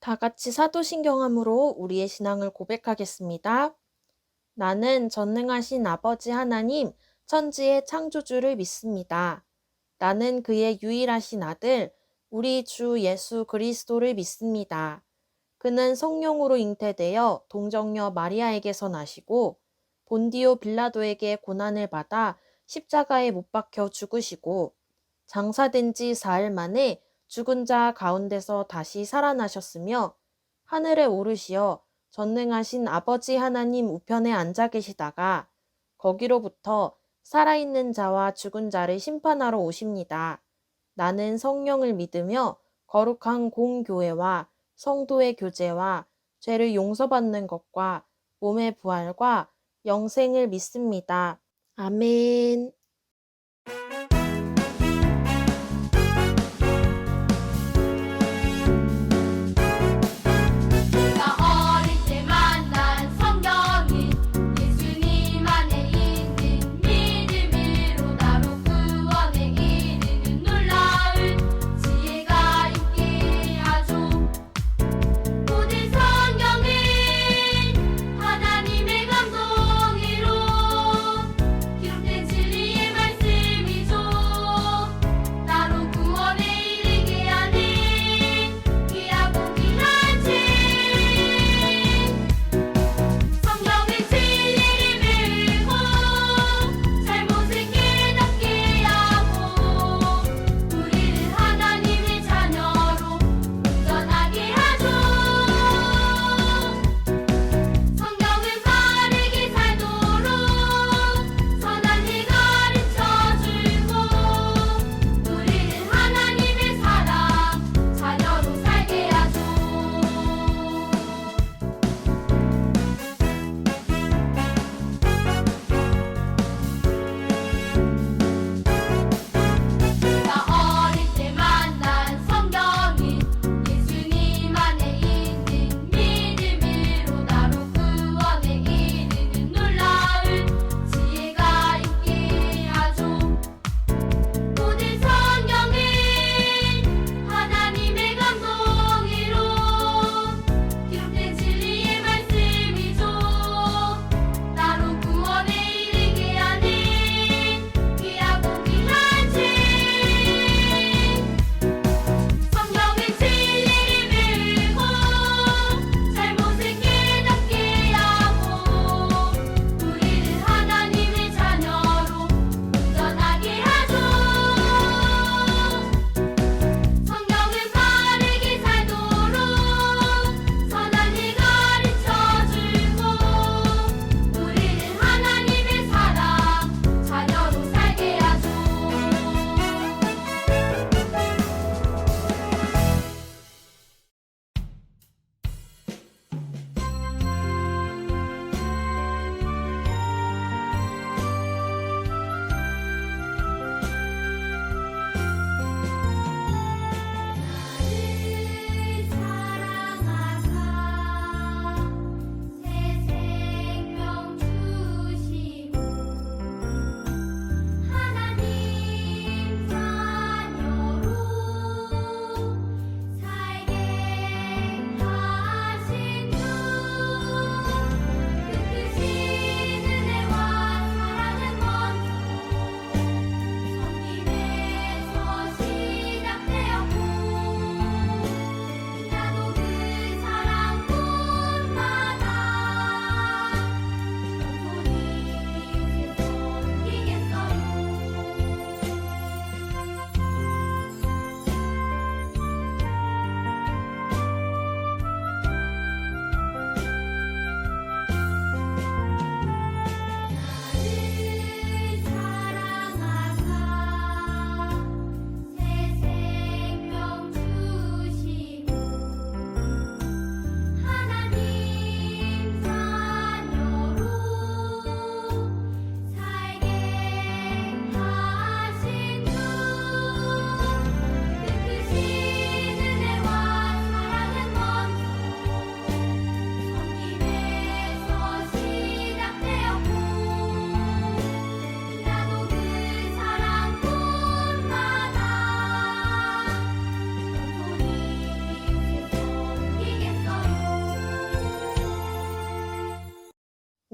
다 같이 사도신경함으로 우리의 신앙을 고백하겠습니다. 나는 전능하신 아버지 하나님, 천지의 창조주를 믿습니다. 나는 그의 유일하신 아들, 우리 주 예수 그리스도를 믿습니다. 그는 성령으로 잉태되어 동정녀 마리아에게서 나시고 본디오 빌라도에게 고난을 받아 십자가에 못 박혀 죽으시고 장사된 지 4일 만에 죽은 자 가운데서 다시 살아나셨으며 하늘에 오르시어 전능하신 아버지 하나님 우편에 앉아 계시다가 거기로부터 살아있는 자와 죽은 자를 심판하러 오십니다. 나는 성령을 믿으며 거룩한 공교회와 성도의 교제와 죄를 용서받는 것과 몸의 부활과 영생을 믿습니다. 아멘. 내가 어릴 때 만난 성경이 예수님 안에 있는 믿음으로 나로 구원에 이르는 놀라운 지혜가 있게 하죠. 모든 성경은 하나님의 감동으로 기록된 진리의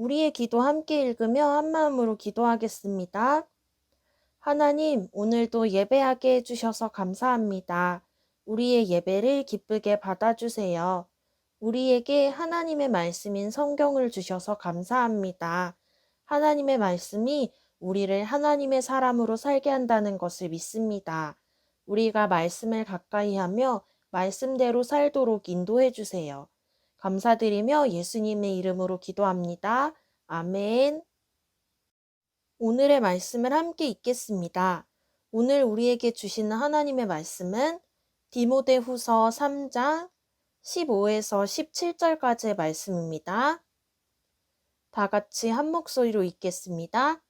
우리의 기도 함께 읽으며 한마음으로 기도하겠습니다. 하나님, 오늘도 예배하게 해주셔서 감사합니다. 우리의 예배를 기쁘게 받아주세요. 우리에게 하나님의 말씀인 성경을 주셔서 감사합니다. 하나님의 말씀이 우리를 하나님의 사람으로 살게 한다는 것을 믿습니다. 우리가 말씀을 가까이 하며 말씀대로 살도록 인도해 주세요. 감사드리며 예수님의 이름으로 기도합니다. 아멘. 오늘의 말씀을 함께 읽겠습니다. 오늘 우리에게 주시는 하나님의 말씀은 디모데후서 3장 15에서 17절까지의 말씀입니다. 다 같이 한 목소리로 읽겠습니다.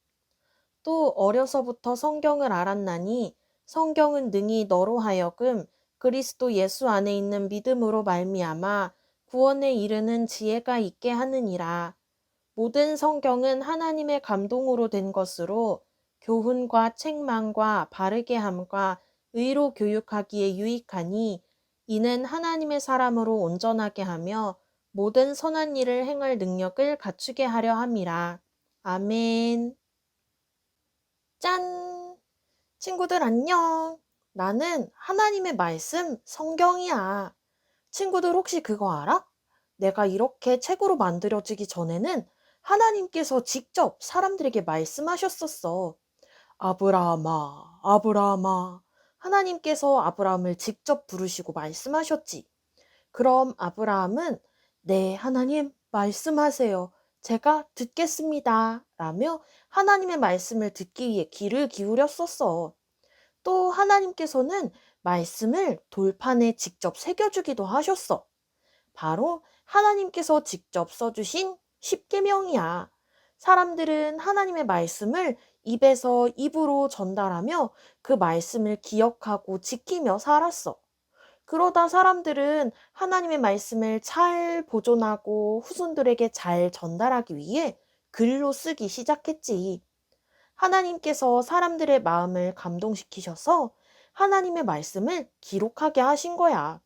또 어려서부터 성경을 알았나니 성경은 능히 너로 하여금 그리스도 예수 안에 있는 믿음으로 말미암아 구원에 이르는 지혜가 있게 하느니라. 모든 성경은 하나님의 감동으로 된 것으로 교훈과 책망과 바르게 함과 의로 교육하기에 유익하니 이는 하나님의 사람으로 온전하게 하며 모든 선한 일을 행할 능력을 갖추게 하려 함이라. 아멘. 짠! 친구들 안녕. 나는 하나님의 말씀 성경이야. 친구들 혹시 그거 알아? 내가 이렇게 책으로 만들어지기 전에는 하나님께서 직접 사람들에게 말씀하셨었어. 아브라함아, 아브라함아. 하나님께서 아브라함을 직접 부르시고 말씀하셨지. 그럼 아브라함은 네, 하나님 말씀하세요. 제가 듣겠습니다. 라며 하나님의 말씀을 듣기 위해 귀를 기울였었어. 또 하나님께서는 말씀을 돌판에 직접 새겨주기도 하셨어. 바로 하나님께서 직접 써주신 십계명이야. 사람들은 하나님의 말씀을 입에서 입으로 전달하며 그 말씀을 기억하고 지키며 살았어. 그러다 사람들은 하나님의 말씀을 잘 보존하고 후손들에게 잘 전달하기 위해 글로 쓰기 시작했지. 하나님께서 사람들의 마음을 감동시키셔서 하나님의 말씀을 기록하게 하신 거야.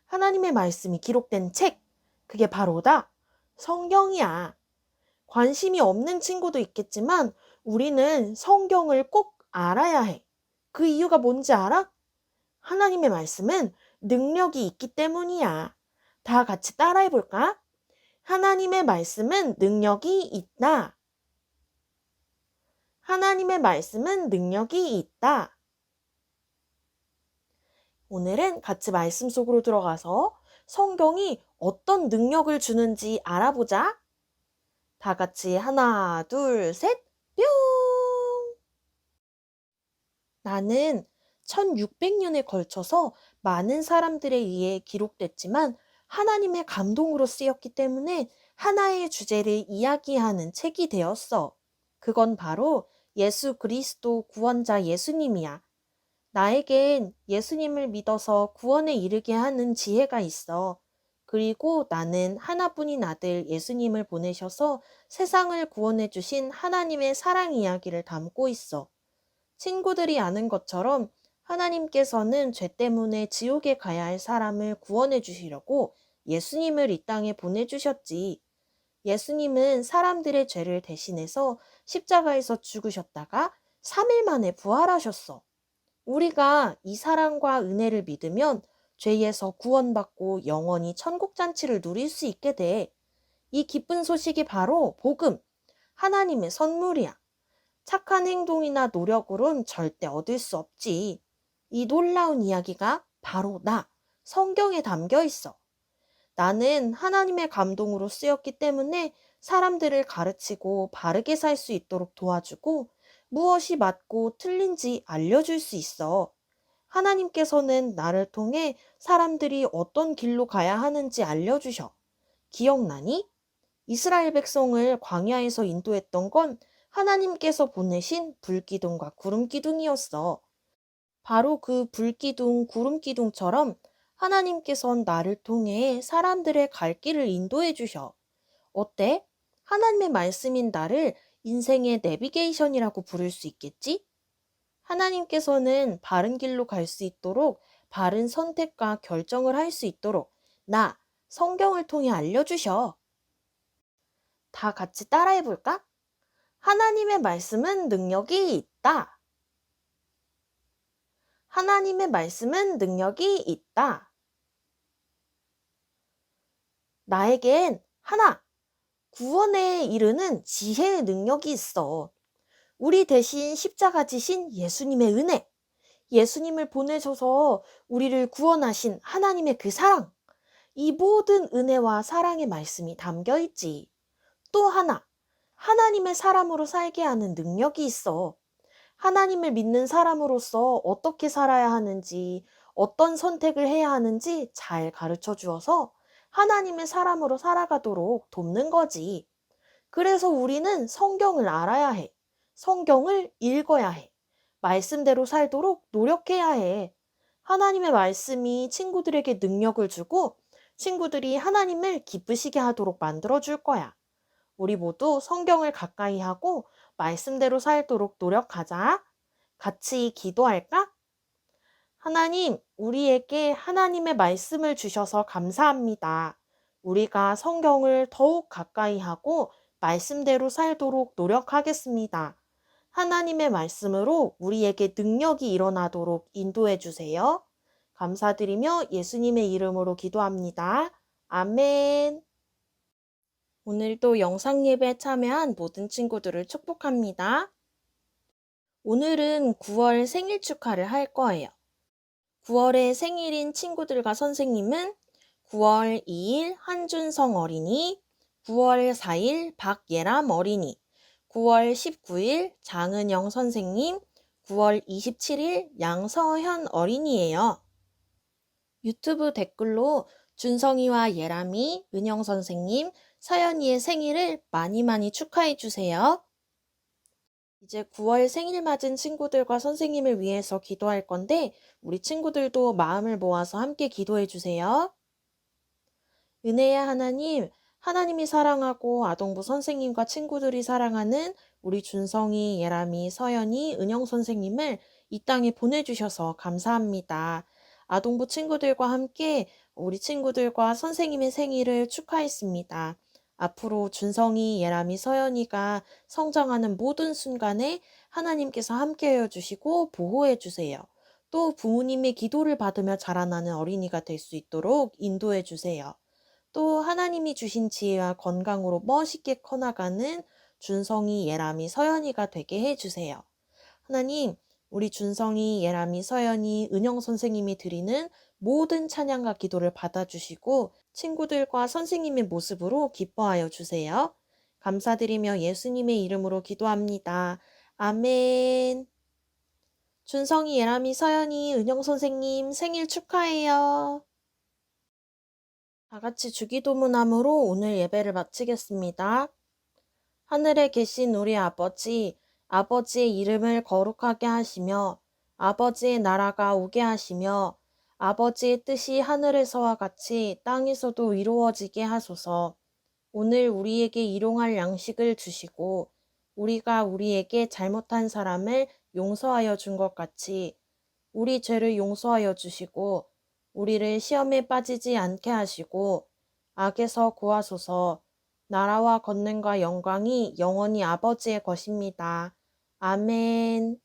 하나님의 말씀이 기록된 책, 그게 바로다. 성경이야. 관심이 없는 친구도 있겠지만 우리는 성경을 꼭 알아야 해. 그 이유가 뭔지 알아? 하나님의 말씀은 능력이 있기 때문이야. 다 같이 따라해 볼까? 하나님의 말씀은 능력이 있다. 하나님의 말씀은 능력이 있다. 오늘은 같이 말씀 속으로 들어가서 성경이 어떤 능력을 주는지 알아보자. 다 같이 하나, 둘, 셋, 뿅! 나는 1600년에 걸쳐서 많은 사람들에 의해 기록됐지만 하나님의 감동으로 쓰였기 때문에 하나의 주제를 이야기하는 책이 되었어. 그건 바로 예수 그리스도 구원자 예수님이야. 나에겐 예수님을 믿어서 구원에 이르게 하는 지혜가 있어. 그리고 나는 하나뿐인 아들 예수님을 보내셔서 세상을 구원해 주신 하나님의 사랑 이야기를 담고 있어. 친구들이 아는 것처럼 하나님께서는 죄 때문에 지옥에 가야 할 사람을 구원해 주시려고 예수님을 이 땅에 보내주셨지. 예수님은 사람들의 죄를 대신해서 십자가에서 죽으셨다가 3일 만에 부활하셨어. 우리가 이 사랑과 은혜를 믿으면 죄에서 구원받고 영원히 천국잔치를 누릴 수 있게 돼. 이 기쁜 소식이 바로 복음, 하나님의 선물이야. 착한 행동이나 노력으론 절대 얻을 수 없지. 이 놀라운 이야기가 바로 나, 성경에 담겨 있어. 나는 하나님의 감동으로 쓰였기 때문에 사람들을 가르치고 바르게 살 수 있도록 도와주고 무엇이 맞고 틀린지 알려줄 수 있어. 하나님께서는 나를 통해 사람들이 어떤 길로 가야 하는지 알려주셔. 기억나니? 이스라엘 백성을 광야에서 인도했던 건 하나님께서 보내신 불기둥과 구름기둥이었어. 바로 그 불기둥, 구름기둥처럼 하나님께선 나를 통해 사람들의 갈 길을 인도해 주셔. 어때? 하나님의 말씀인 나를 인생의 내비게이션이라고 부를 수 있겠지? 하나님께서는 바른 길로 갈 수 있도록 바른 선택과 결정을 할 수 있도록 나, 성경을 통해 알려주셔. 다 같이 따라해 볼까? 하나님의 말씀은 능력이 있다. 하나님의 말씀은 능력이 있다. 나에겐 하나, 구원에 이르는 지혜의 능력이 있어. 우리 대신 십자가 지신 예수님의 은혜, 예수님을 보내셔서 우리를 구원하신 하나님의 그 사랑, 이 모든 은혜와 사랑의 말씀이 담겨 있지. 또 하나, 하나님의 사람으로 살게 하는 능력이 있어. 하나님을 믿는 사람으로서 어떻게 살아야 하는지, 어떤 선택을 해야 하는지 잘 가르쳐 주어서 하나님의 사람으로 살아가도록 돕는 거지. 그래서 우리는 성경을 알아야 해. 성경을 읽어야 해. 말씀대로 살도록 노력해야 해. 하나님의 말씀이 친구들에게 능력을 주고 친구들이 하나님을 기쁘시게 하도록 만들어 줄 거야. 우리 모두 성경을 가까이 하고 말씀대로 살도록 노력하자. 같이 기도할까? 하나님, 우리에게 하나님의 말씀을 주셔서 감사합니다. 우리가 성경을 더욱 가까이 하고 말씀대로 살도록 노력하겠습니다. 하나님의 말씀으로 우리에게 능력이 일어나도록 인도해 주세요. 감사드리며 예수님의 이름으로 기도합니다. 아멘. 오늘도 영상 예배에 참여한 모든 친구들을 축복합니다. 오늘은 9월 생일 축하를 할 거예요. 9월에 생일인 친구들과 선생님은 9월 2일 한준성 어린이, 9월 4일 박예람 어린이, 9월 19일 장은영 선생님, 9월 27일 양서현 어린이예요. 유튜브 댓글로 준성이와 예람이, 은영 선생님, 서연이의 생일을 많이 축하해 주세요. 이제 9월 생일 맞은 친구들과 선생님을 위해서 기도할 건데 우리 친구들도 마음을 모아서 함께 기도해 주세요. 은혜의 하나님, 하나님이 사랑하고 아동부 선생님과 친구들이 사랑하는 우리 준성이, 예람이, 서연이, 은영 선생님을 이 땅에 보내주셔서 감사합니다. 아동부 친구들과 함께 우리 친구들과 선생님의 생일을 축하했습니다. 앞으로 준성이, 예람이, 서연이가 성장하는 모든 순간에 하나님께서 함께해 주시고 보호해 주세요. 또 부모님의 기도를 받으며 자라나는 어린이가 될 수 있도록 인도해 주세요. 또 하나님이 주신 지혜와 건강으로 멋있게 커나가는 준성이, 예람이, 서연이가 되게 해주세요. 하나님, 우리 준성이, 예람이, 서연이, 은영 선생님이 드리는 모든 찬양과 기도를 받아주시고 친구들과 선생님의 모습으로 기뻐하여 주세요. 감사드리며 예수님의 이름으로 기도합니다. 아멘. 준성이, 예람이, 서연이, 은영 선생님 생일 축하해요. 다 같이 주기도문함으로 오늘 예배를 마치겠습니다. 하늘에 계신 우리 아버지, 아버지의 이름을 거룩하게 하시며 아버지의 나라가 오게 하시며 아버지의 뜻이 하늘에서와 같이 땅에서도 이루어지게 하소서. 오늘 우리에게 일용할 양식을 주시고 우리가 우리에게 잘못한 사람을 용서하여 준 것 같이 우리 죄를 용서하여 주시고 우리를 시험에 빠지지 않게 하시고 악에서 구하소서. 나라와 권능과 영광이 영원히 아버지의 것입니다. 아멘.